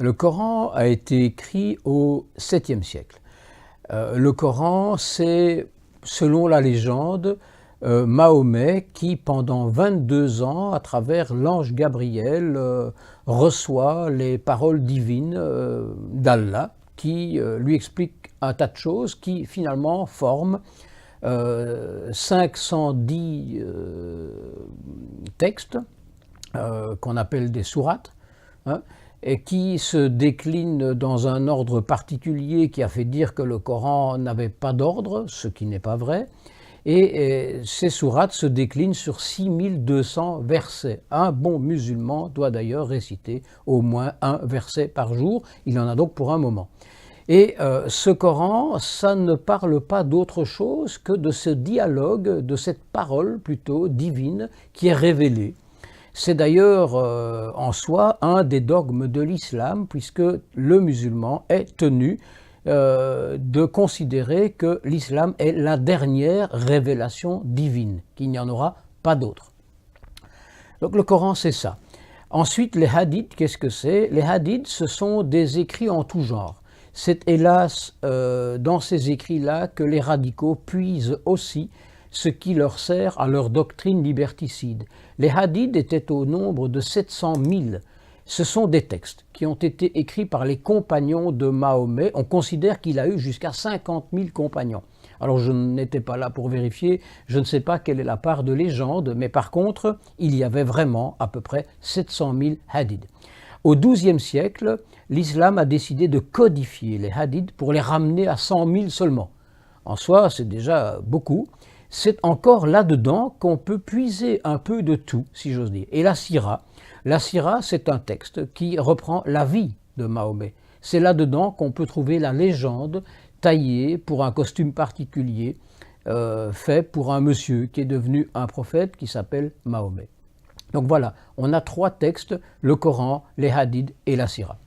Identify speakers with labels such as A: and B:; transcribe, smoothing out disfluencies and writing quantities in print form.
A: Le Coran a été écrit au 7e siècle. Le Coran, c'est, selon la légende, Mahomet qui, pendant 22 ans, à travers l'ange Gabriel, reçoit les paroles divines d'Allah, qui lui explique un tas de choses qui, finalement, forment 510 textes qu'on appelle des sourates, hein, et qui se déclinent dans un ordre particulier qui a fait dire que le Coran n'avait pas d'ordre, ce qui n'est pas vrai. Et ces sourates se déclinent sur 6200 versets. Un bon musulman doit d'ailleurs réciter au moins un verset par jour. Il en a donc pour un moment. Et ce Coran, ça ne parle pas d'autre chose que de ce dialogue, de cette parole plutôt divine qui est révélée. C'est d'ailleurs en soi un des dogmes de l'islam, puisque le musulman est tenu de considérer que l'islam est la dernière révélation divine, qu'il n'y en aura pas d'autre. Donc le Coran, c'est ça. Ensuite, les hadiths, qu'est-ce que c'est? Les hadiths, ce sont des écrits en tout genre. C'est hélas dans ces écrits-là que les radicaux puisent aussi ce qui leur sert à leur doctrine liberticide. Les hadiths étaient au nombre de 700 000. Ce sont des textes qui ont été écrits par les compagnons de Mahomet. On considère qu'il a eu jusqu'à 50 000 compagnons. Alors je n'étais pas là pour vérifier, je ne sais pas quelle est la part de légende, mais par contre, il y avait vraiment à peu près 700 000 hadiths. Au XIIe siècle, l'islam a décidé de codifier les hadiths pour les ramener à 100 000 seulement. En soi, c'est déjà beaucoup. C'est encore là-dedans qu'on peut puiser un peu de tout, si j'ose dire. Et la sira, c'est un texte qui reprend la vie de Mahomet. C'est là-dedans qu'on peut trouver la légende taillée pour un costume particulier, fait pour un monsieur qui est devenu un prophète qui s'appelle Mahomet. Donc voilà, on a 3 textes, le Coran, les hadiths et la sira.